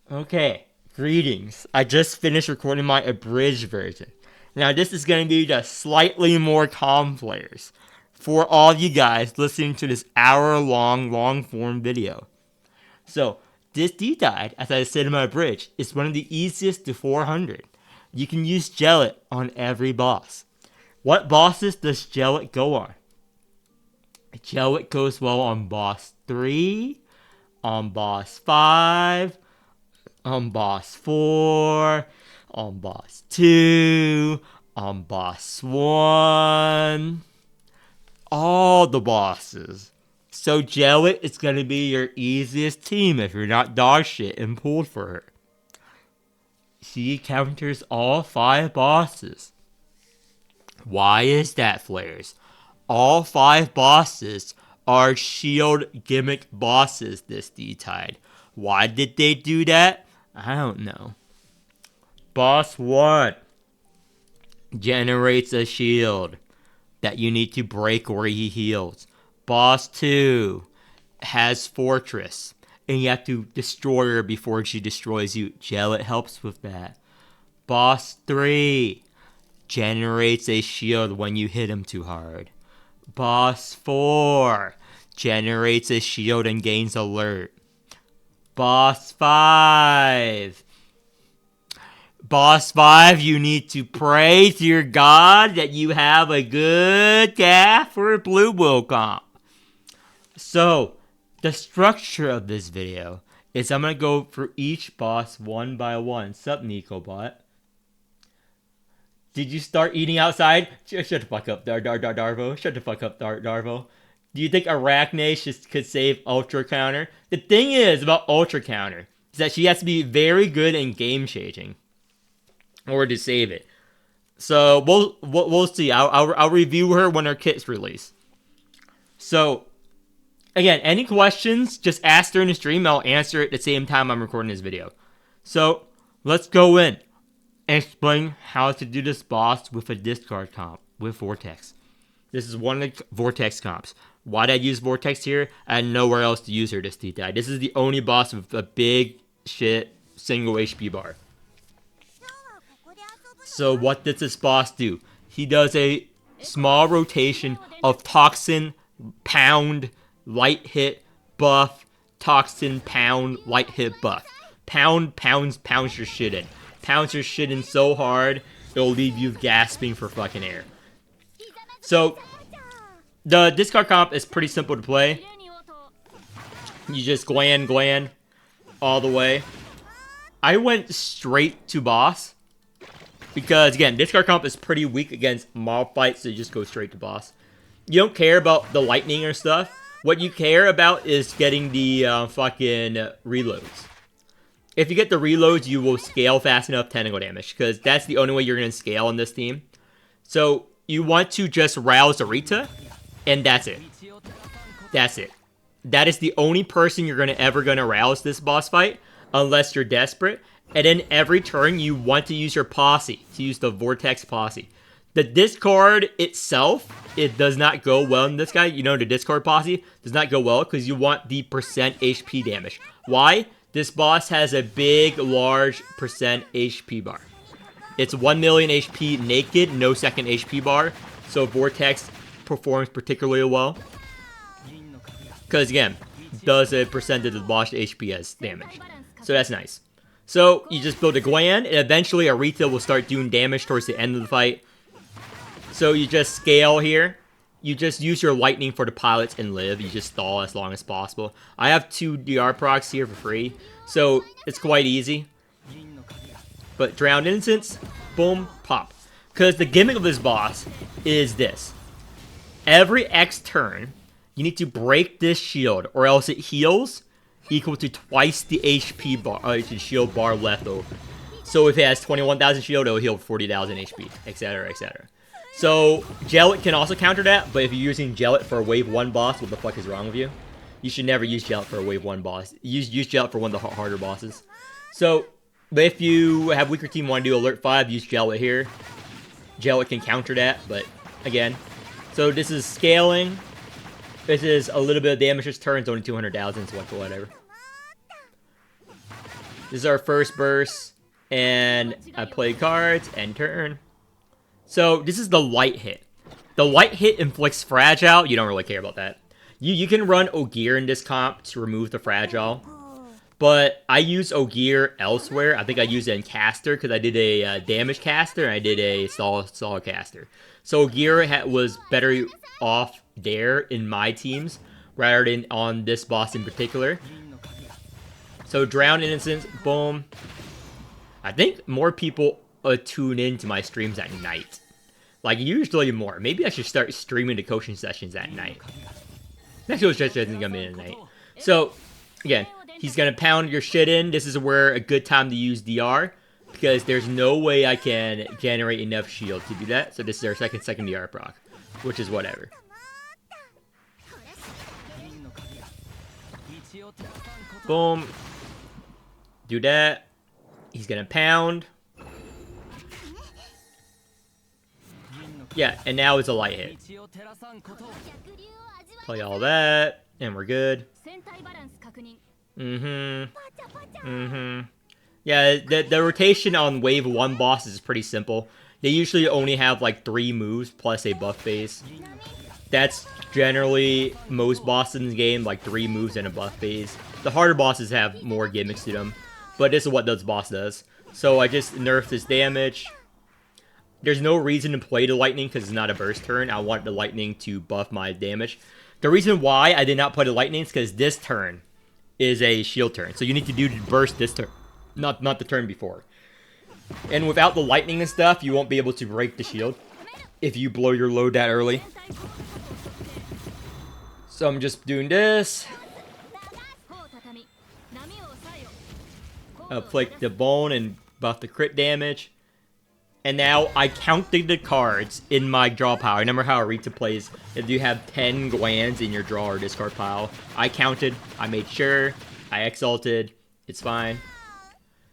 Okay, greetings. I just finished recording my abridged version. Now, this is going to be the slightly more calm players for all you guys listening to this hour-long, long-form video. So, this D-Tide, as I said in my abridged, is one of the easiest to 400. You can use Gelot on every boss. What bosses does Gelot go on? Gelot goes well on boss 3, on boss 5, on boss 4, on boss 2, on boss 1, all the bosses. So Gelot is going to be your easiest team if you're not dog shit and pulled for her. She counters all 5 bosses. Why is that, Flares? All 5 bosses are shield gimmick bosses this D-Tide. Why did they do that? I don't know. Boss 1 generates a shield that you need to break where he heals. Boss 2 has Fortress, and you have to destroy her before she destroys you. Gelot helps with that. Boss 3 generates a shield when you hit him too hard. Boss 4 generates a shield and gains alert. Boss 5. Boss 5, you need to pray to your god that you have a good calf for a Blue Bull comp. So, the structure of this video is I'm going to go through each boss one by one. Sup, NicoBot? Did you start eating outside? Shut the fuck up, Darvo. Shut the fuck up, Darvo. Do you think Arachne could save Ultra Counter? The thing is about Ultra Counter is that she has to be very good in game changing in order to save it. So we'll see. I'll review her when her kit's released. So again, any questions, just ask during the stream. I'll answer it at the same time I'm recording this video. So let's go in and explain how to do this boss with a discard comp with Vortex. This is one of the Vortex comps. Why did I use Vortex here? I had nowhere else to use her this D-Tide. This is the only boss with a big shit single HP bar. So what does this boss do? He does a small rotation of Toxin, Pound, Light Hit, Buff, Toxin, Pound, Light Hit, Buff. Pounds your shit in. Pounds your shit in so hard, it'll leave you gasping for fucking air. So, the discard comp is pretty simple to play. You just gland all the way. I went straight to boss. Because, again, discard comp is pretty weak against mob fights, so you just go straight to boss. You don't care about the lightning or stuff. What you care about is getting the fucking reloads. If you get the reloads, you will scale fast enough technical damage, because that's the only way you're going to scale on this team. So, you want to just rouse Arita, and that's it. That's it. That is the only person you're ever going to rouse this boss fight, unless you're desperate. And then every turn, you want to use your posse, to use the Vortex posse. The discard itself, it does not go well in this guy. You know, the discard posse does not go well because you want the percent HP damage. Why? This boss has a big, large percent HP bar. It's 1 million HP naked, no second HP bar. So Vortex performs particularly well. Because again, does a percentage of the boss HP as damage. So that's nice. So you just build a gland, and eventually Arita will start doing damage towards the end of the fight. So you just scale here. You just use your lightning for the pilots and live. You just stall as long as possible. I have 2 DR procs here for free, so it's quite easy. But Drowned Innocence, boom, pop. Because the gimmick of this boss is this. Every X turn, you need to break this shield, or else it heals equal to twice the HP bar, shield bar left over. So if it has 21,000 shield, it'll heal 40,000 HP, etc., etc. So Gelot can also counter that, but if you're using Gelot for a wave 1 boss, what the fuck is wrong with you? You should never use Gelot for a wave 1 boss. Use Gelot for one of the harder bosses. So, but if you have weaker team want to do alert 5, use Gelot here. Gelot can counter that, but again. So this is scaling. This is a little bit of damage this turn. It's only 200,000, so whatever. This is our first burst, and I play cards, end turn. So this is the light hit. The light hit inflicts fragile. You don't really care about that. You can run Ogier in this comp to remove the fragile. But I use Ogier elsewhere. I think I used it in caster because I did a damage caster and I did a stall caster. So Ogier was better off there in my teams rather than on this boss in particular. So Drown Innocence, boom. I think more people tune into my streams at night. Like, usually more. Maybe I should start streaming the coaching sessions at night. Next coaching session isn't gonna be at night. So, again, he's gonna pound your shit in. This is where a good time to use DR, because there's no way I can generate enough shield to do that. So this is our second DR proc, which is whatever. Boom. Do that. He's gonna pound. Yeah, and now it's a light hit. Play all that, and we're good. Yeah, the rotation on wave 1 bosses is pretty simple. They usually only have like 3 moves plus a buff phase. That's generally most bosses in the game, like 3 moves and a buff phase. The harder bosses have more gimmicks to them, but this is what this boss does. So I just nerfed this damage. There's no reason to play the lightning because it's not a burst turn. I want the lightning to buff my damage. The reason why I did not play the lightning is because this turn is a shield turn. So you need to do the burst this turn, not the turn before. And without the lightning and stuff, you won't be able to break the shield if you blow your load that early. So I'm just doing this. Flick the bone and buff the crit damage. And now I counted the cards in my draw pile. Remember how Arita plays if you have 10 glands in your draw or discard pile. I counted, I made sure, I exalted, it's fine.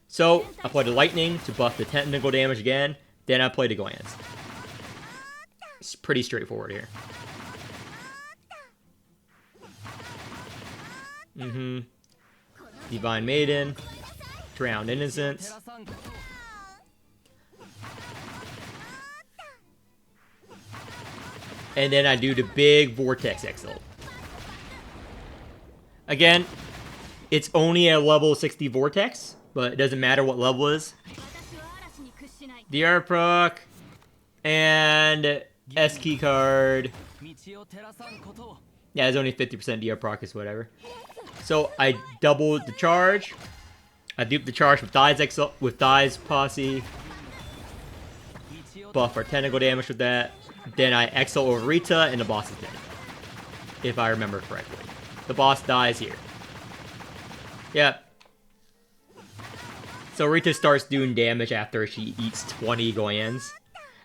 So I played the lightning to buff the technical damage again, then I played the glands. It's pretty straightforward here. Divine Maiden, Drowned Innocence. And then I do the big Vortex Exalt. Again, it's only a level 60 Vortex, but it doesn't matter what level it is. DR proc, and S key card. Yeah, it's only 50% DR proc is whatever. So I doubled the charge. I duped the charge with Thigh's Posse. Buff our technical damage with that. Then I exile over Rita, and the boss is dead. If I remember correctly. The boss dies here. Yep. So Rita starts doing damage after she eats 20 glands.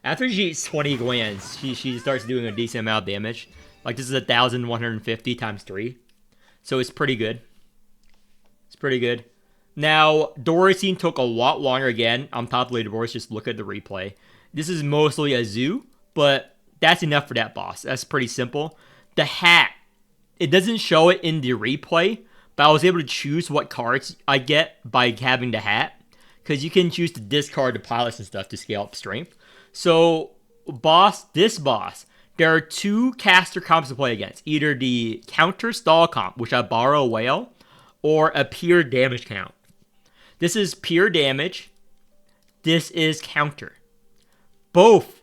After she eats 20 glands, she starts doing a decent amount of damage. Like, this is 1,150 times 3. So it's pretty good. It's pretty good. Now, Dorothy took a lot longer again. On top of leaderboards, just look at the replay. This is mostly a zoo. But that's enough for that boss. That's pretty simple. The hat, it doesn't show it in the replay, but I was able to choose what cards I get by having the hat. Because you can choose to discard the pilots and stuff to scale up strength. So, this boss, there are 2 caster comps to play against. Either the counter stall comp, which I borrow a whale, or a pure damage count. This is pure damage. This is counter. Both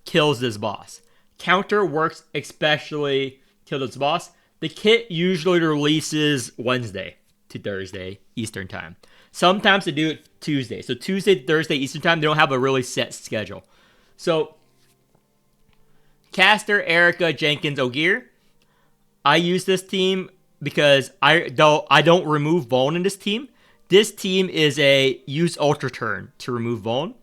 kills this boss. Counter works especially kill this boss. The kit usually releases Wednesday to Thursday Eastern time. Sometimes they do it Tuesday. So Tuesday to Thursday Eastern time, they don't have a really set schedule. So Caster, Erica, Jenkins, Ogier. I use this team because I don't remove Vuln in this team. This team is a use Ultra turn to remove Vuln.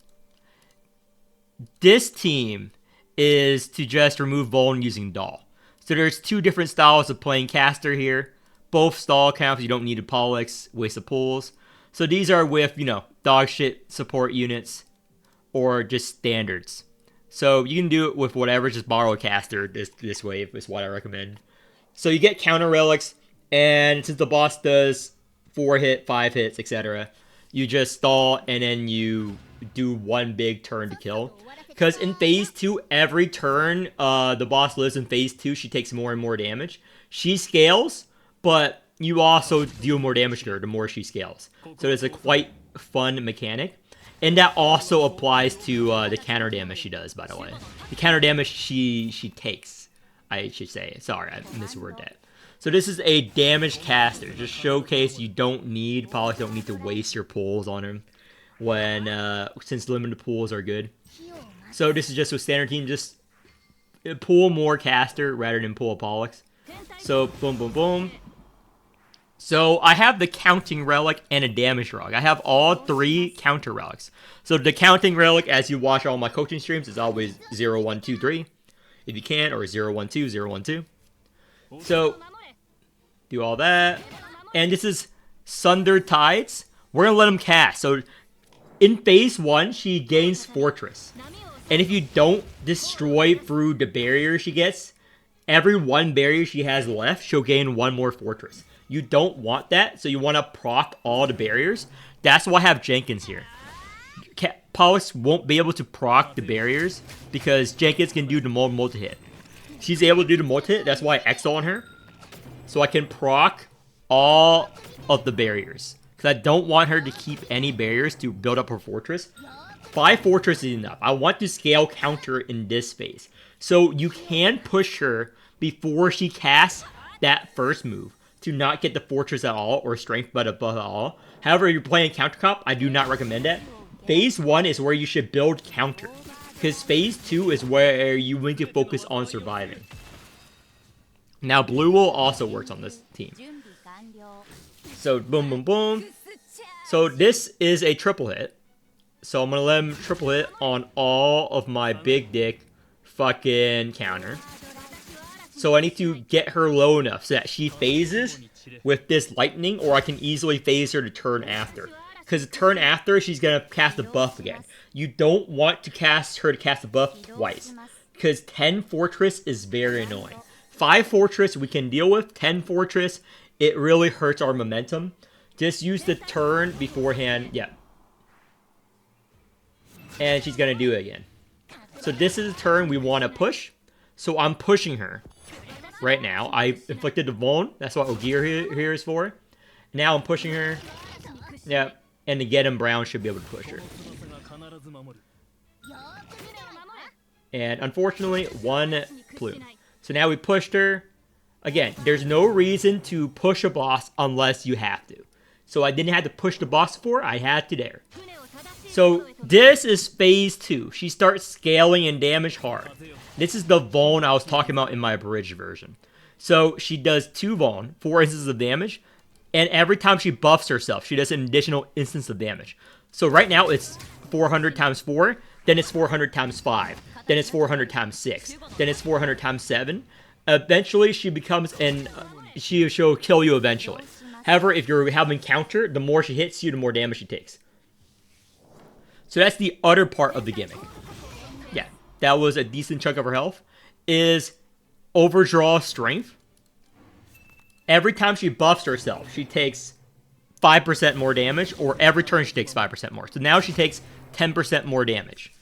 This team is to just remove Vuln using Doll. So there's 2 different styles of playing caster here. Both stall counts, you don't need a Pollux, waste of pulls. So these are with, dog shit support units or just standards. So you can do it with whatever, just borrow a caster this wave is what I recommend. So you get counter relics, and since the boss does 4 hit, 5 hits, etc., You just stall and then you do one big turn to kill. Because in phase 2, every turn the boss lives in phase 2, she takes more and more damage. She scales, but you also deal more damage to her the more she scales. So it's a quite fun mechanic. And that also applies to the counter damage she does, by the way. The counter damage she takes, I should say. Sorry, I misworded that. So this is a damage caster. Just showcase you don't need, probably don't need to waste your pulls on him when, since limited pulls are good. So this is just with standard team, just pull more caster rather than pull a Pollux. So boom, boom, boom. So I have the counting relic and a damage relic. I have all 3 counter relics. So the counting relic, as you watch all my coaching streams, is always 0, 1, 2, 3. If you can, or 0, 1, 2, 0, 1, 2. So do all that. And this is Sunder Tides. We're going to let him cast. So in phase 1, she gains Fortress. And if you don't destroy through the barrier she gets, every 1 barrier she has left, she'll gain 1 more Fortress. You don't want that, so you want to proc all the barriers. That's why I have Jenkins here. Pollux won't be able to proc the barriers because Jenkins can do the multi-hit. She's able to do the multi-hit, that's why I exile on her. So I can proc all of the barriers. Because I don't want her to keep any barriers to build up her Fortress. 5 Fortress is enough. I want to scale counter in this phase. So you can push her before she casts that first move to not get the Fortress at all or strength but above at all. However, if you're playing counter comp, I do not recommend that. Phase 1 is where you should build counter. Because phase 2 is where you need to focus on surviving. Now blue will also works on this team. So boom, boom, boom. So this is a triple hit. So I'm going to let him triple hit on all of my big dick fucking counter. So I need to get her low enough so that she phases with this lightning, or I can easily phase her to turn after. Because the turn after, she's going to cast a buff again. You don't want to cast her to cast a buff twice. Because 10 Fortress is very annoying. 5 Fortress we can deal with. 10 Fortress, it really hurts our momentum. Just use the turn beforehand. Yeah. And she's going to do it again. So this is a turn we want to push. So I'm pushing her right now. I inflicted the Vuln. That's what Ogier here is for. Now I'm pushing her. Yeah. And the Get Him Brown should be able to push her. And unfortunately, 1 plume. So now we pushed her. Again, there's no reason to push a boss unless you have to. So I didn't have to push the boss before. I had to there. So this is phase 2. She starts scaling and damage hard. This is the Vuln I was talking about in my abridged version. So she does 2 Vuln, 4 instances of damage. And every time she buffs herself, she does an additional instance of damage. So right now it's 400 times 4. Then it's 400 times 5. Then it's 400 times 6. Then it's 400 times 7. Eventually she becomes she'll kill you eventually. However, if you're having counter, the more she hits you, the more damage she takes. So that's the other part of the gimmick. Yeah, that was a decent chunk of her health. Is overdraw strength. Every time she buffs herself, she takes 5% more damage, or every turn she takes 5% more. So now she takes 10% more damage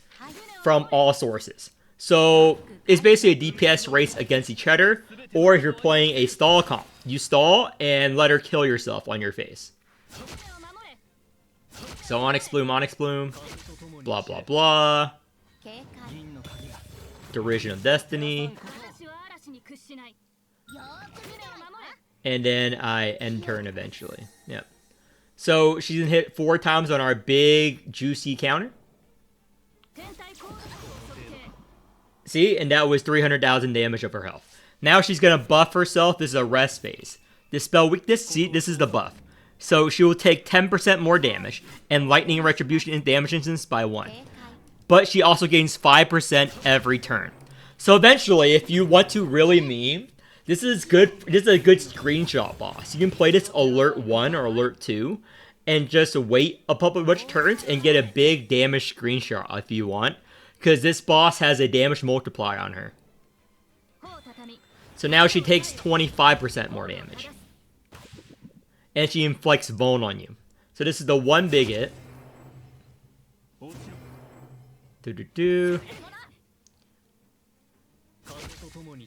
from all sources. So it's basically a DPS race against each other, or if you're playing a stall comp, you stall and let her kill yourself on your face. So Onyx Bloom, blah blah blah. Derision of Destiny. And then I end turn eventually. Yep. So she's gonna hit 4 times on our big juicy counter. See, and that was 300,000 damage of her health. Now she's gonna buff herself. This is a rest phase. This spell weakness, see, this is the buff. So she will take 10% more damage and lightning retribution and damage instance by 1. But she also gains 5% every turn. So eventually, if you want to really meme, this is good. This is a good screenshot boss. You can play this alert 1 or alert 2 and just wait a couple of bunch turns and get a big damage screenshot if you want. Because this boss has a damage multiplier on her. So now she takes 25% more damage. And she inflicts Vuln on you. So this is the one big hit.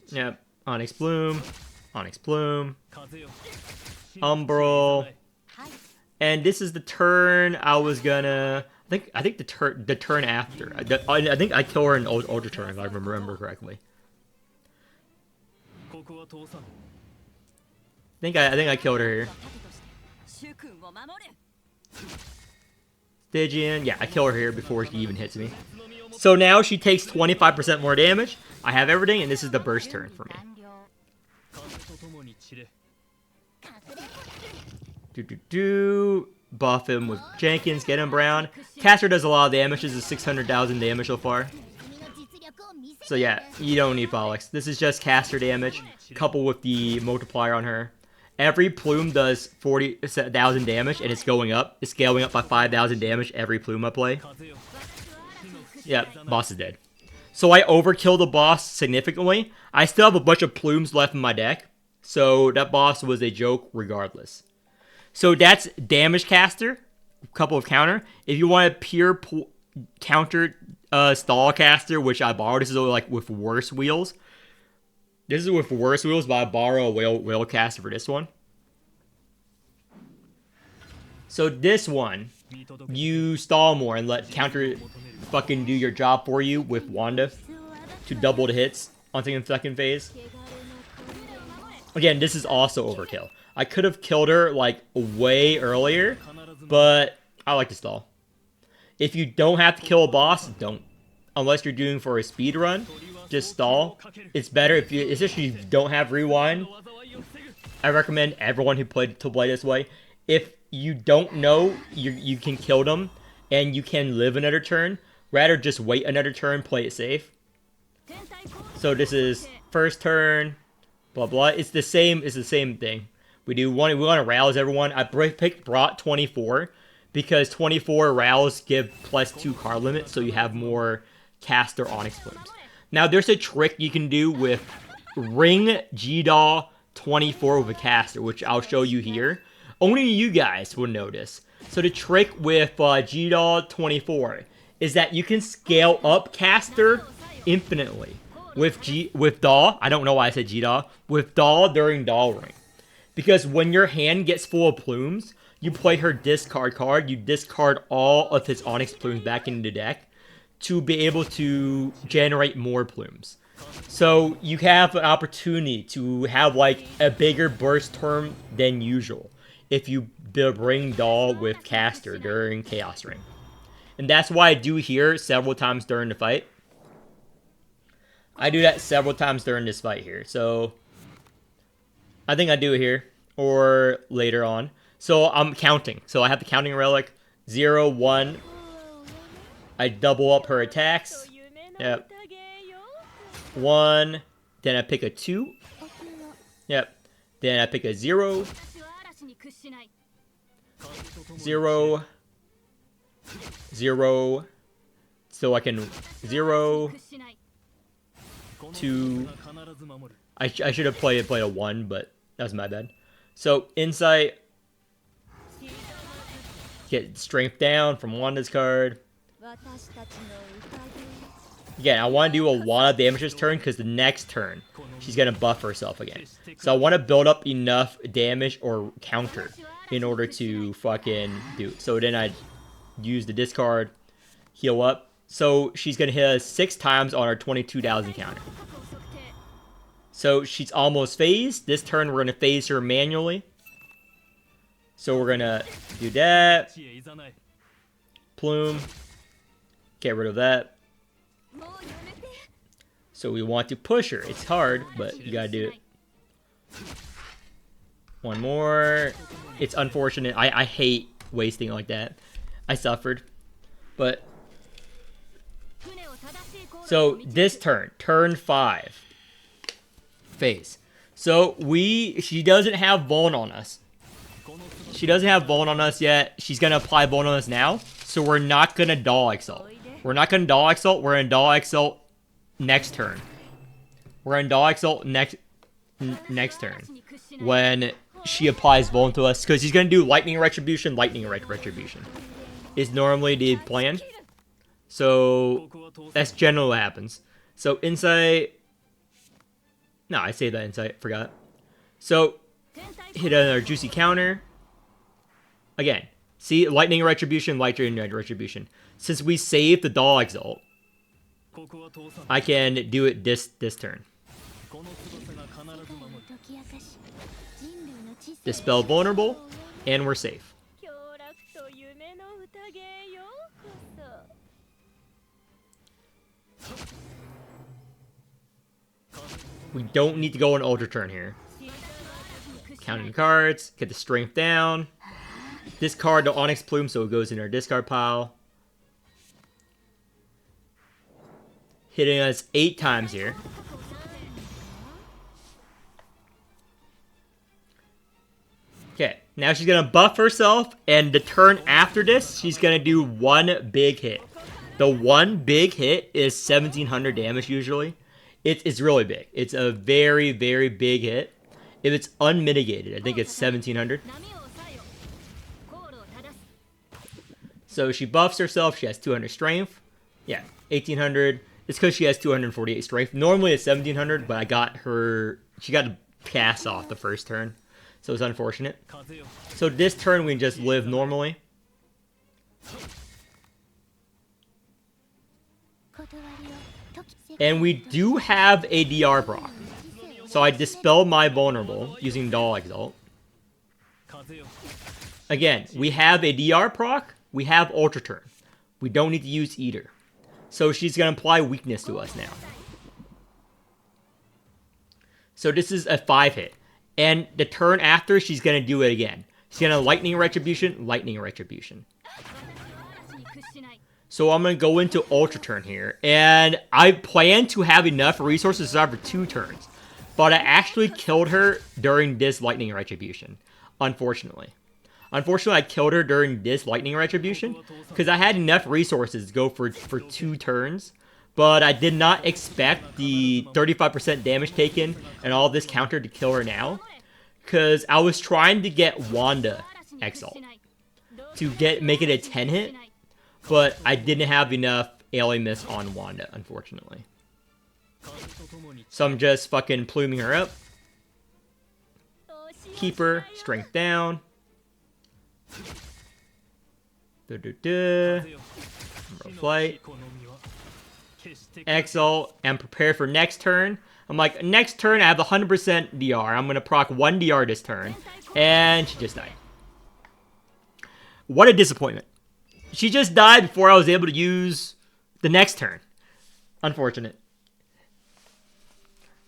Yep. Onyx Bloom. Onyx Bloom. Umbral. And this is the turn I was gonna... I think the turn after. I think I kill her in Ultra Turn, if I remember correctly. I think I killed her here. Stygian. Yeah, I kill her here before she even hits me. So now she takes 25% more damage. I have everything, and this is the burst turn for me. Buff him with Jenkins, get him Brown. Caster does a lot of damage. This is 600,000 damage so far. So yeah, you don't need Folix. This is just caster damage, coupled with the multiplier on her. Every plume does 40,000 damage, and it's going up. It's scaling up by 5,000 damage every plume I play. Yep, boss is dead. So I overkill the boss significantly. I still have a bunch of plumes left in my deck, so that boss was a joke regardless. So that's damage caster, a couple of counter. If you want a pure counter stall caster, which I borrowed, this is only like with worse wheels. This is with worse wheels, but I borrow a whale caster for this one. So this one, you stall more and let counter fucking do your job for you with Wanda to double the hits on second phase. Again, this is also overkill. I could have killed her like way earlier, but I like to stall. If you don't have to kill a boss, don't. Unless you're doing for a speed run, just stall. It's better if you, especially if you don't have rewind. I recommend everyone who played to play this way. If you don't know you can kill them and you can live another turn, rather just wait another turn, play it safe. So this is first turn, blah blah. It's the same thing. We want to rouse everyone. I picked brought 24 because 24 rouse give +2 card limit, so you have more caster Onyx Plumes. Now there's a trick you can do with ring G-Daw 24 with a caster, which I'll show you here. Only you guys will notice. So the trick with G-Daw 24 is that you can scale up caster infinitely with Daw. I don't know why I said G-Daw. With Daw during Daw Ring. Because when your hand gets full of plumes, you play her discard card. You discard all of his Onyx Plumes back into the deck to be able to generate more plumes. So you have an opportunity to have like a bigger burst turn than usual if you bring Daw with caster during Chaos Ring. And that's why I do here several times during the fight. I do that several times during this fight here. So I think I do it here or later on. So I'm counting. So I have the counting relic 0, 1. I double up her attacks. Yep. 1. Then I pick a 2. Yep. Then I pick a 0. 0. 0. So I can 0. 2. I should have played a 1, but that was my bad. So insight. Get strength down from Wanda's card. Again, I want to do a lot of damage this turn because the next turn she's going to buff herself again. So I want to build up enough damage or counter in order to fucking do it. So then I use the discard, heal up. So she's going to hit us 6 times on our 22,000 counter. So she's almost phased. This turn we're going to phase her manually. So we're going to do that. Plume. Get rid of that. So we want to push her. It's hard, but you gotta do it. One more. It's unfortunate. I hate wasting like that. I suffered. But so this turn 5. Phase. So she doesn't have Vuln on us. She doesn't have Vuln on us yet. She's gonna apply Vuln on us now. So we're not gonna Daw Exalt. We're not gonna Daw Exalt. We're gonna Daw Exalt next turn. We're gonna Daw Exalt next turn. When she applies Vuln to us, because he's going to do Lightning Retribution, Lightning Retribution. Is normally the plan. So, that's generally what happens. So, Insight... No, I say that Insight, forgot. So, hit another Juicy counter. Again, see, Lightning Retribution, Lightning Retribution. Since we saved the Doll Exalt, I can do it this turn. Dispel Vulnerable, and we're safe. We don't need to go on Ultra Turn here. Counting cards, get the strength down. Discard the Onyx Plume so it goes in our discard pile. Hitting us 8 times here. Okay, now she's going to buff herself, and the turn after this, she's going to do one big hit. The one big hit is 1700 damage usually. It's really big. It's a very, very big hit. If it's unmitigated, I think it's 1700. So she buffs herself. She has 200 strength. Yeah, 1800. It's because she has 248 strength. Normally it's 1700, but I got her... She got a cast off the first turn. So it's unfortunate. So this turn we can just live normally. And we do have a DR proc. So I dispel my vulnerable using Doll Exalt. Again, we have a DR proc. We have Ultra Turn. We don't need to use Eater. So she's going to apply weakness to us now. So this is a 5 hit. And the turn after, she's going to do it again. She's going to Lightning Retribution, Lightning Retribution. So I'm going to go into Ultra Turn here. And I plan to have enough resources to survive for 2 turns. But I actually killed her during this Lightning Retribution. Unfortunately. Unfortunately, I killed her during this Lightning Retribution. Because I had enough resources to go for 2 turns. But I did not expect the 35% damage taken and all this counter to kill her now. Because I was trying to get Wanda Exalt to make it a 10 hit. But I didn't have enough Alien Miss on Wanda, unfortunately. So I'm just fucking pluming her up. Keep her, strength down. Flight. Exalt, and prepare for next turn. I'm like, next turn I have 100% DR. I'm gonna proc 1 DR this turn. And she just died. What a disappointment. She just died before I was able to use the next turn. Unfortunate.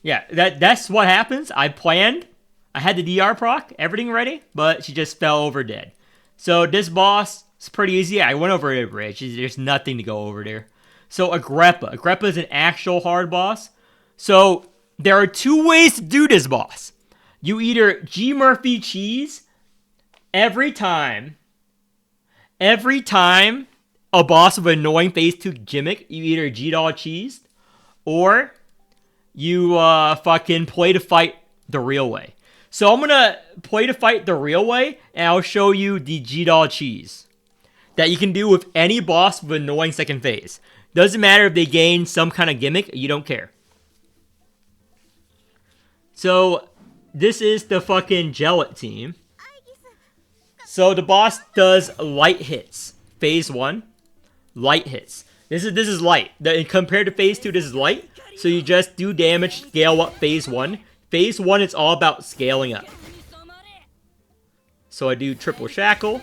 Yeah, that's what happens. I planned. I had the DR proc, everything ready, but she just fell over dead. So this boss is pretty easy. I went over the bridge. There's nothing to go over there. So Agrippa. Agrippa is an actual hard boss. So there are 2 ways to do this boss. You either G Murphy cheese every time a boss with annoying phase 2 gimmick, you either G-Doll cheese, or you fucking play to fight the real way. So I'm gonna play to fight the real way, and I'll show you the G-Doll cheese that you can do with any boss with annoying second phase. Doesn't matter if they gain some kind of gimmick, you don't care. So this is the fucking Gelot team. So the boss does light hits. Phase 1, light hits. This is light. Compared to phase 2, this is light. So you just do damage, scale up phase 1. Phase 1 is all about scaling up. So I do triple shackle.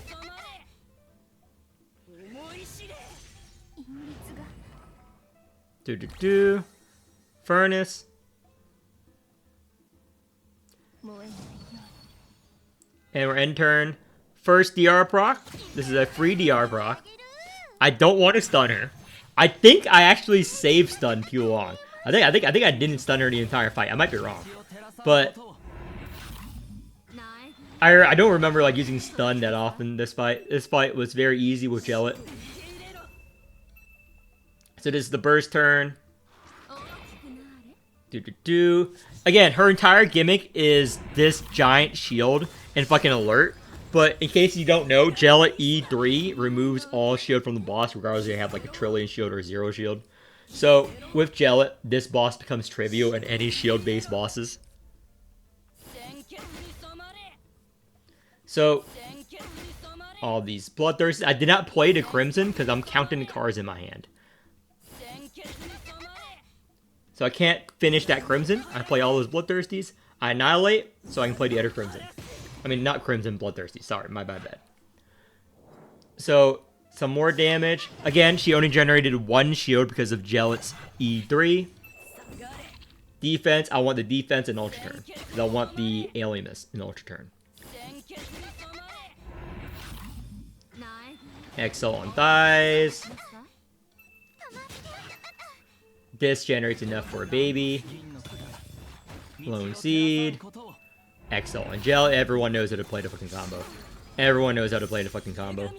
Furnace. And we're end turn. First DR proc. This is a free DR proc. I don't want to stun her. I think I actually saved stun too long. I think I didn't stun her the entire fight. I might be wrong. But I don't remember like using stun that often this fight. This fight was very easy with Gelot. So this is the burst turn. Again, her entire gimmick is this giant shield and fucking alert. But in case you don't know, Gelot E3 removes all shield from the boss, regardless if you have like a trillion shield or 0 shield. So with Gelot, this boss becomes trivial in any shield-based bosses. So all these bloodthirsty. I did not play the Crimson because I'm counting the cards in my hand. So I can't finish that Crimson. I play all those bloodthirsties. I annihilate, so I can play the other Crimson. I mean, not Crimson, bloodthirsty. Sorry, my bad. So some more damage. Again, she only generated 1 shield because of Gelot's E3. Defense. I want the defense in Ultra Turn because I want the alienness in Ultra Turn. Excel on thighs. This generates enough for a baby. Lone Seed. Excel on Gelot. Everyone knows how to play the fucking combo. Everyone knows how to play the fucking combo.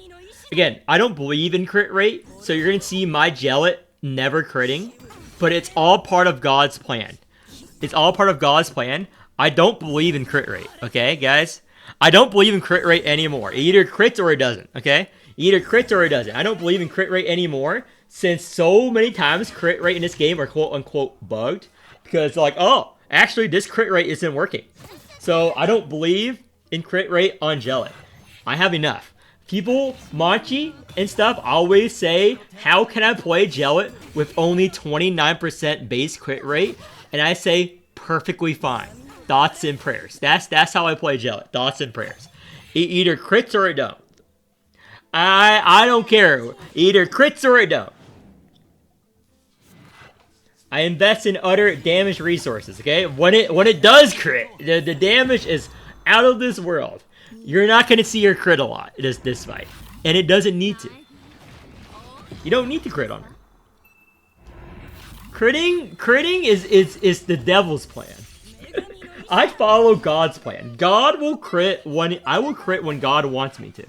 Again, I don't believe in crit rate, so you're gonna see my Gelot never critting, but it's all part of God's plan. It's all part of God's plan. I don't believe in crit rate, okay, guys? I don't believe in crit rate anymore. It either crits or it doesn't, okay? Either crits or it doesn't. I don't believe in crit rate anymore since so many times crit rate in this game are quote-unquote bugged because like, oh, actually this crit rate isn't working. So I don't believe in crit rate on Gelot. I have enough. People, Manchi and stuff, always say, how can I play Gelot with only 29% base crit rate? And I say, perfectly fine. Thoughts and prayers. That's how I play Gelot. Thoughts and prayers. It either crits or it don't. I don't care. Either crits or it don't. I invest in other damage resources, okay? When it does crit, the damage is out of this world. You're not going to see her crit a lot this fight. And it doesn't need to. You don't need to crit on her. Critting is the devil's plan. I follow God's plan. God will crit when I will crit when God wants me to.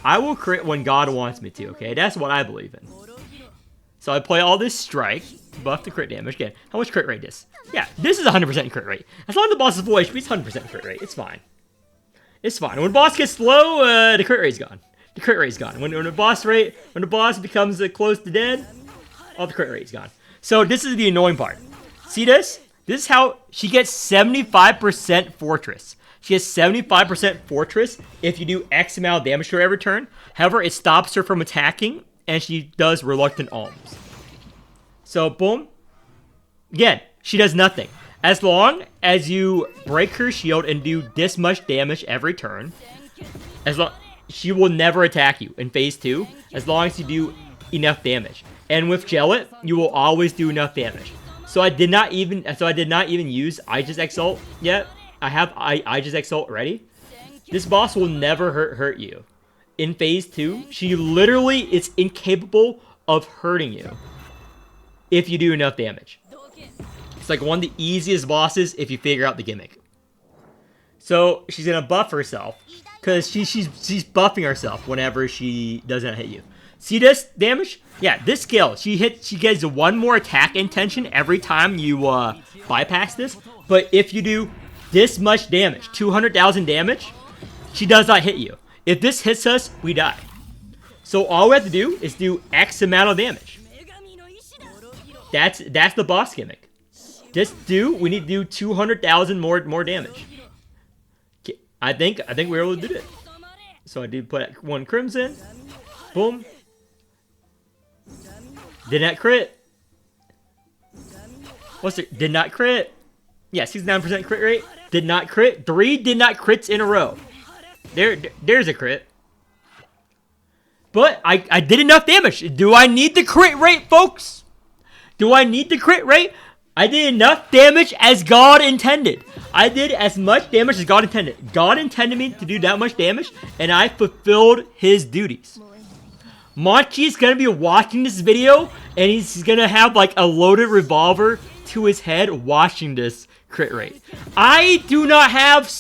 I will crit when God wants me to, okay? That's what I believe in. So I play all this strike to buff the crit damage. Again, how much crit rate is? Yeah, this is 100% crit rate. As long as the boss is full HP, it's 100% crit rate. It's fine. It's fine. When the boss gets low, the crit rate's gone. The crit rate's gone. When the boss becomes close to dead, all the crit rate's gone. So this is the annoying part. See this? This is how she gets 75% Fortress. She has 75% Fortress if you do X amount of damage to her every turn. However, it stops her from attacking, and she does Reluctant Alms. So, boom. Again, she does nothing. As long as you break her shield and do this much damage every turn, she will never attack you in phase 2, as long as you do enough damage. And with Gelot, you will always do enough damage. So I did not even use Aegis Exalt yet. I have Aegis Exalt ready. This boss will never hurt you. In phase 2, she literally is incapable of hurting you if you do enough damage. It's like one of the easiest bosses if you figure out the gimmick. So she's gonna buff herself because she's buffing herself whenever she doesn't hit you. See this damage? Yeah, this skill. She gets 1 more attack intention every time you bypass this. But if you do this much damage, 200,000 damage, she does not hit you. If this hits us, we die. So all we have to do is do X amount of damage. That's the boss gimmick. We need to do 200,000 more damage. I think we were able to do it. So I did put 1 Crimson. Boom. Did not crit. What's it? Did not crit. Yeah, 69% crit rate. Did not crit. 3 did not crits in a row. There's a crit. But I did enough damage. Do I need the crit rate, folks? Do I need the crit rate? I did enough damage as God intended. I did as much damage as God intended. God intended me to do that much damage, and I fulfilled his duties. Monchi's gonna be watching this video, and he's gonna have like a loaded revolver to his head watching this crit rate. I do not have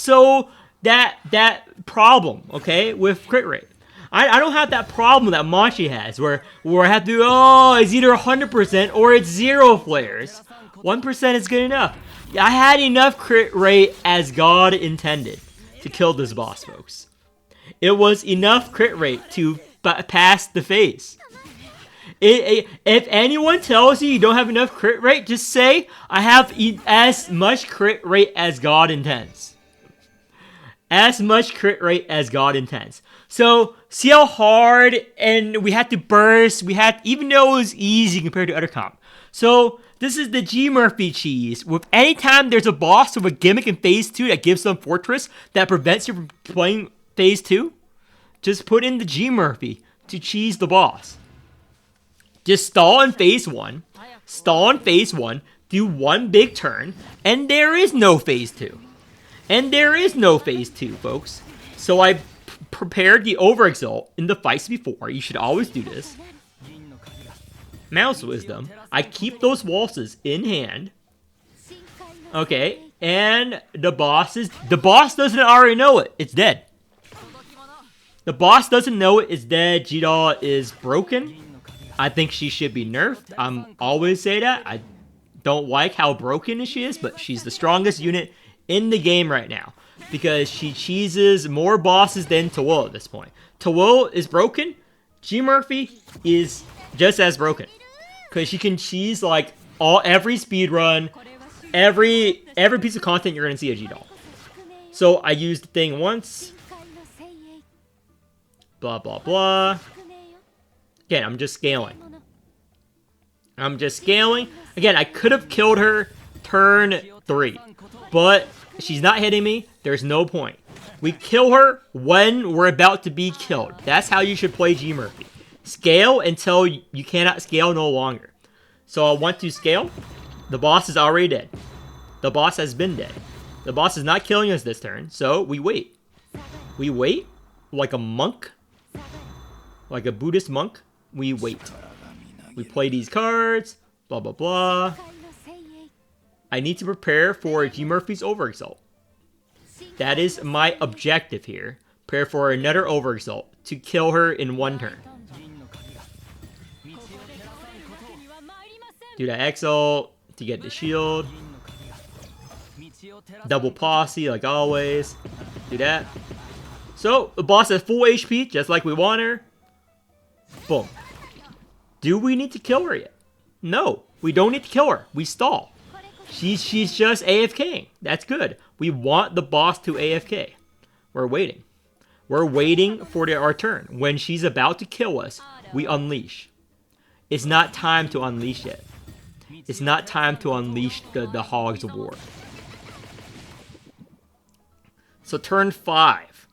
that problem, okay, with crit rate. I don't have that problem that Monchi has, where I have to, it's either 100% or it's 0 flares. 1% is good enough. I had enough crit rate as God intended. to kill this boss, folks. It was enough crit rate to pass the phase. If anyone tells you you don't have enough crit rate, just say, I have as much crit rate as God intends. As much crit rate as God intends. So, see how hard and we had to burst, even though it was easy compared to other comp. So, this is the G Murphy cheese. With anytime there's a boss with a gimmick in phase 2 that gives them Fortress that prevents you from playing phase 2, just put in the G Murphy to cheese the boss. Just stall in phase 1, do one big turn, and there is no phase 2. And there is no phase 2, folks. So I prepared the overexalt in the fights before. You should always do this. Mouse Wisdom. I keep those waltzes in hand. Okay, and the boss doesn't already know it. It's dead. The boss doesn't know it. It's dead. Gelot is broken. I think she should be nerfed. I'm always say that. I don't like how broken she is, but she's the strongest unit in the game right now because she cheeses more bosses than Tawil at this point. Tawil is broken. G Murphy is just as broken because she can cheese like every speed run, every piece of content you're gonna see a G-Doll. So I used the thing once. Blah blah blah. Again, I'm just scaling. Again, I could have killed her turn 3. But she's not hitting me. There's no point. We kill her when we're about to be killed. That's how you should play G Murphy. Scale until you cannot scale no longer. So I want to scale. The boss is already dead. The boss has been dead. The boss is not killing us this turn. So we wait. We wait like a monk. Like a Buddhist monk. We wait. We play these cards. Blah, blah, blah. I need to prepare for G Murphy's overexalt. That is my objective here. Prepare for another overexalt to kill her in one turn. Do that exalt to get the shield. Double posse like always. Do that. So the boss has full HP just like we want her. Boom. Do we need to kill her yet? No, we don't need to kill her. We stall. She's just AFKing. That's good. We want the boss to AFK. We're waiting. We're waiting for our turn. When she's about to kill us, we unleash. It's not time to unleash yet. It's not time to unleash the Hogs of War. So turn 5.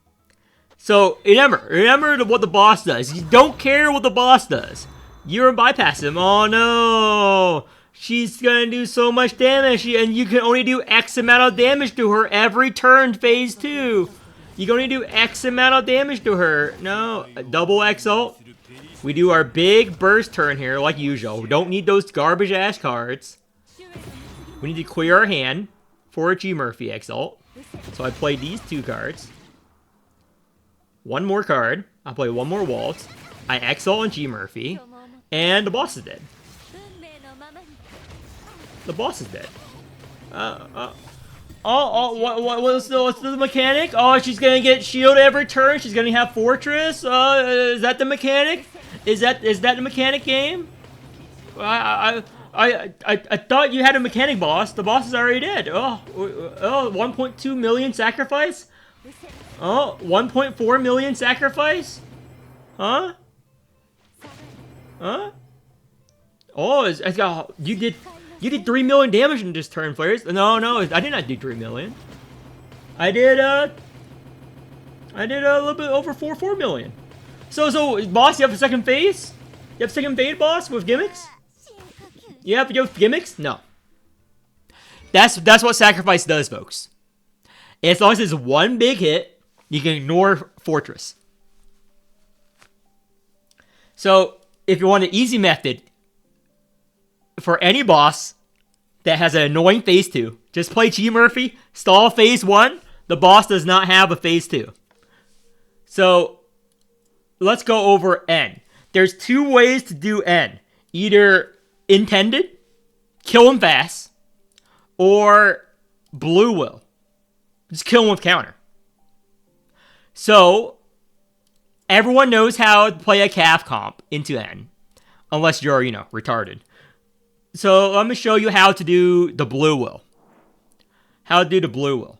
So remember what the boss does. You don't care what the boss does. You're bypassing him. Oh no! She's gonna do so much damage, and you can only do X amount of damage to her every turn, phase 2. You can only do X amount of damage to her. No, double exalt. We do our big burst turn here, like usual. We don't need those garbage ass cards. We need to clear our hand for a G Murphy exalt. So I play these 2 cards. One more card. I play one more waltz. I exalt on G Murphy. And the boss is dead. The boss is dead. What's the mechanic? Oh, she's gonna get shield every turn. She's gonna have Fortress. Is that the mechanic? Is that the mechanic game? I thought you had a mechanic boss. The boss is already dead. Oh, 1.2 million sacrifice? Oh, 1.4 million sacrifice? Huh? Huh? Oh, you did 3 million damage in this turn, players. No, I did not do 3 million. I did a little bit over 4 million. So boss, you have a second phase? You have second phase, boss, with gimmicks? You have gimmicks? No. That's what sacrifice does, folks. As long as it's one big hit, you can ignore Fortress. So if you want an easy method for any boss that has an annoying phase 2, just play G Murphy, stall phase 1. The boss does not have a phase 2. So let's go over N. There's 2 ways to do N. Either intended, kill him fast, or blue will. Just kill him with counter. So, everyone knows how to play a calf comp into N. Unless you're, retarded. So, let me show you how to do the blue will. How to do the blue will.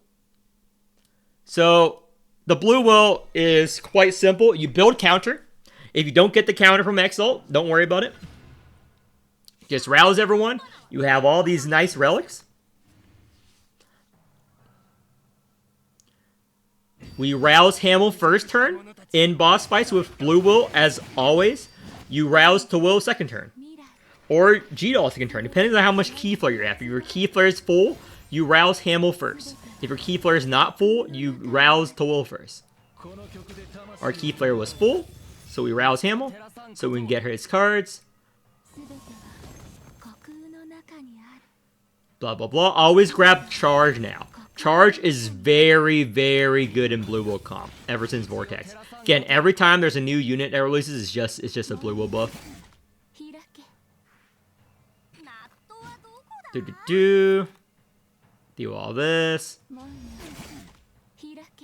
So, the blue will is quite simple. You build counter. If you don't get the counter from Exalt, don't worry about it. Just rouse everyone. You have all these nice relics. We rouse Hamel first turn. In boss fights with blue will, as always, you rouse to will second turn. Or G-Doll second turn, depending on how much key flare you have. If your key flare is full, you rouse Hamel first. If your key flare is not full, you rouse to will first. Our key flare was full, so we rouse Hamel, so we can get his cards. Blah, blah, blah. Always grab Charge now. Charge is very, very good in Blue Will comp, ever since Vortex. Again, every time there's a new unit that releases, it's just a Blue Will buff. Do all this.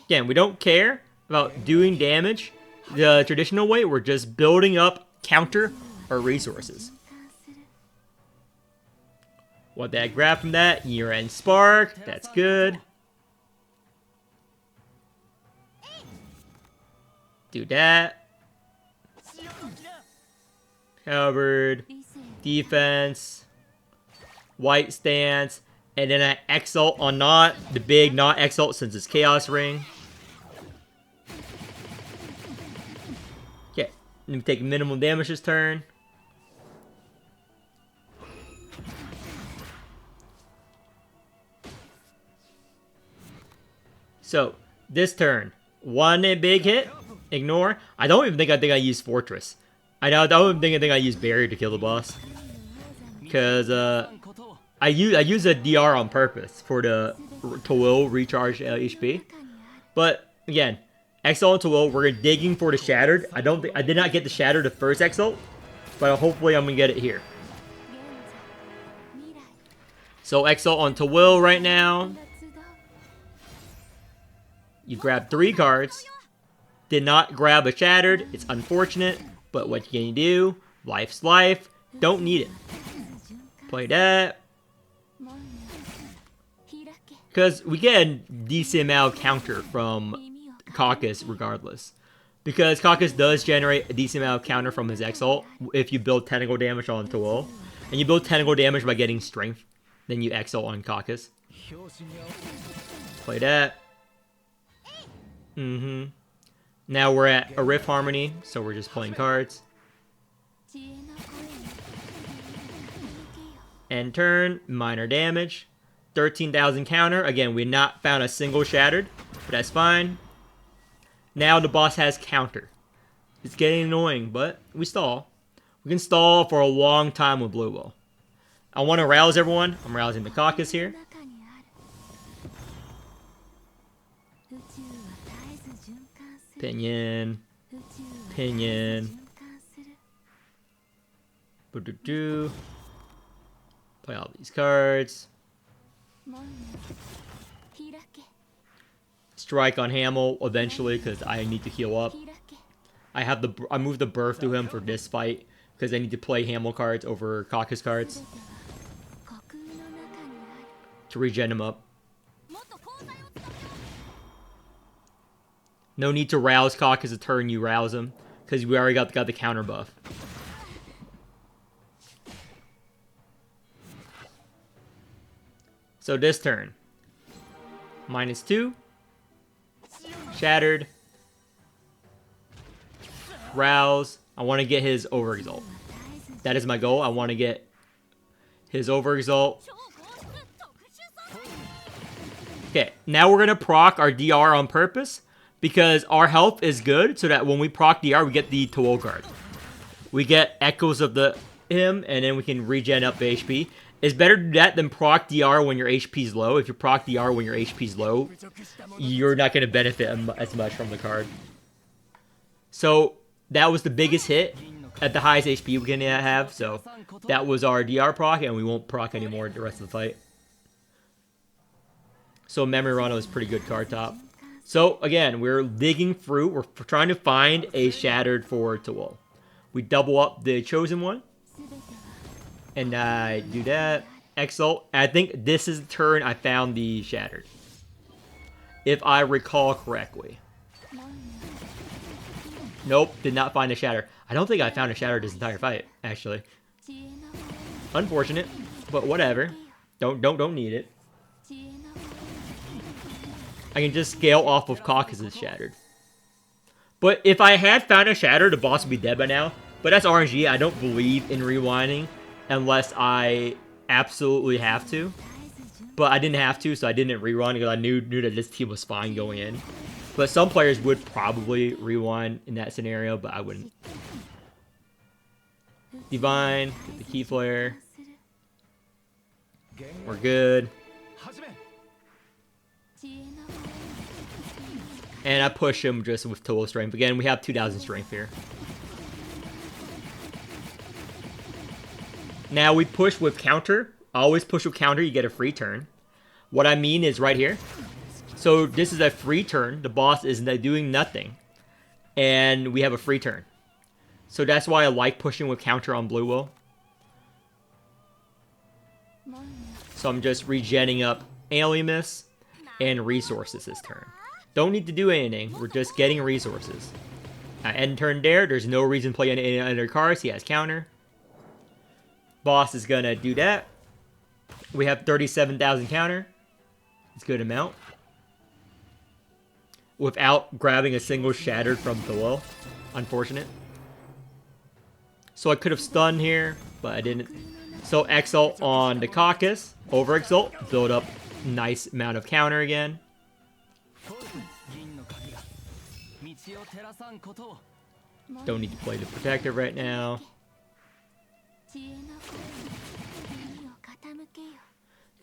Again, we don't care about doing damage the traditional way. We're just building up counter or resources. What did I grab from that? Year-end Spark. That's good. Do that. Covered. Defense. White stance. And then I Exalt on not. The big not Exalt since it's Chaos Ring. Okay. Let me take minimum damage this turn. So, this turn. One big hit. Ignore. I think I use Fortress. I don't think I use Barrier to kill the boss. Because, I use a DR on purpose for the to will recharge HP. But, again, Exalt and to will, we're digging for the Shattered. I did not get the Shattered the first Exalt. But hopefully I'm going to get it here. So, Exalt on to will right now. You grab 3 cards. Did not grab a Shattered. It's unfortunate. But what can you do? Life's life. Don't need it. Play that. Because we get a decent amount of counter from Caucus regardless. Because Caucus does generate a decent amount of counter from his Exalt if you build technical damage on Tool. And you build technical damage by getting strength. Then you Exalt on Caucus. Play that. Now we're at a Rift Harmony, so we're just playing cards. End turn, minor damage. 13,000 counter. Again, we not found a single Shattered, but that's fine. Now the boss has counter. It's getting annoying, but we stall. We can stall for a long time with Blue Will. I want to rouse everyone. I'm rousing the Caucus here. Pinion. Pinion. Play all these cards. Strike on Hamel eventually because I need to heal up. I moved the Birth to him for this fight because I need to play Hamel cards over Caucus cards to regen him up. No need to rouse Caucus a turn you rouse him because we already got the counter buff. So this turn, -2, Shattered, rouse. I want to get his Overexalt. That is my goal. I want to get his Overexalt. Okay, now we're gonna proc our DR on purpose because our health is good, so that when we proc DR, we get the Tool card. We get echoes of him, and then we can regen up the HP. It's better to do that than proc DR when your HP's low. If you proc DR when your HP's low, you're not going to benefit as much from the card. So, that was the biggest hit at the highest HP we can have. So, that was our DR proc, and we won't proc anymore the rest of the fight. So, Memory Rana was pretty good card top. So again, we're digging through. We're trying to find a shattered for Tawol. We double up the chosen one. And I do that. Exalt. I think this is the turn I found the shattered. If I recall correctly. Nope, did not find a shatter. I don't think I found a shatter this entire fight, actually. Unfortunate, but whatever. Don't need it. I can just scale off of Caucasus shattered. But if I had found a shatter, the boss would be dead by now. But that's RNG. I don't believe in rewinding unless I absolutely have to. But I didn't have to, so I didn't rerun because I knew that this team was fine going in. But some players would probably rewind in that scenario, but I wouldn't. Divine, get the key flare. We're good. And I push him just with total strength. Again, we have 2,000 strength here. Now we push with counter. Always push with counter, you get a free turn. What I mean is right here. So this is a free turn. The boss is doing nothing. And we have a free turn. So that's why I like pushing with counter on Blue Will. So I'm just regenning up Alimus and resources this turn. Don't need to do anything. We're just getting resources. End turn there. There's no reason to play any other cards. He has counter. Boss is going to do that. We have 37,000 counter. It's a good amount. Without grabbing a single shattered from below. Unfortunate. So I could have stunned here, but I didn't. So Exalt on the Caucasus. Over Exalt. Build up nice amount of counter again. Don't need to play the Protector right now.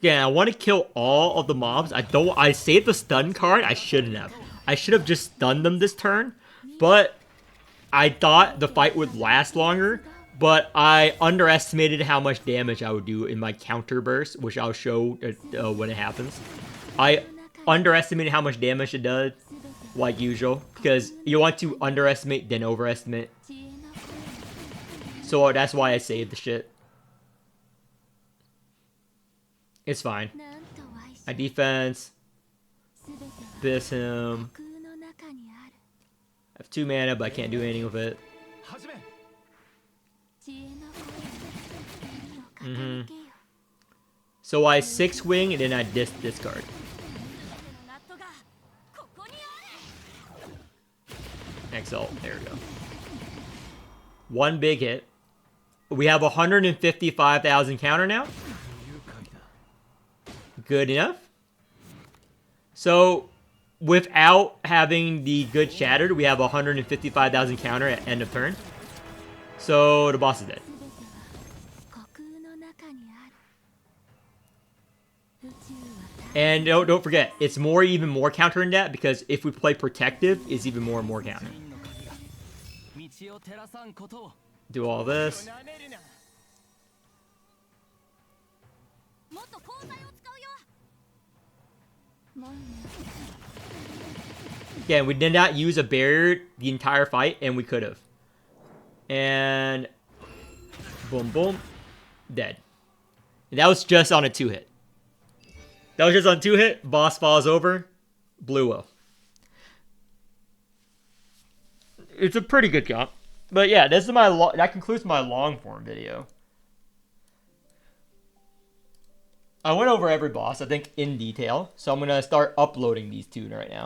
Yeah, I want to kill all of the mobs. I saved the stun card. I shouldn't have. I should have just stunned them this turn. But I thought the fight would last longer. But I underestimated how much damage I would do in my counter burst, which I'll show when it happens. I underestimated how much damage it does, like usual. Because you want to underestimate, then overestimate. So that's why I saved the shit. It's fine. My defense. Biss him. I have 2 mana, but I can't do anything with it. So I 6 wing and then I discard. Exalt. There we go. 1 big hit. We have 155,000 counter now. Good enough. So, without having the good shattered, we have 155,000 counter at end of turn. So, the boss is dead. And don't forget, it's even more counter in that, because if we play Protective, it's even more and more counter. Do all this. Yeah, we did not use a barrier the entire fight, and we could have. And boom, boom, dead. And that was just on a 2-hit. That was just on 2-hit. Boss falls over. Blue Will. It's a pretty good comp. But yeah, this is that concludes my long form video. I went over every boss, I think, in detail. So I'm going to start uploading these 2 right now.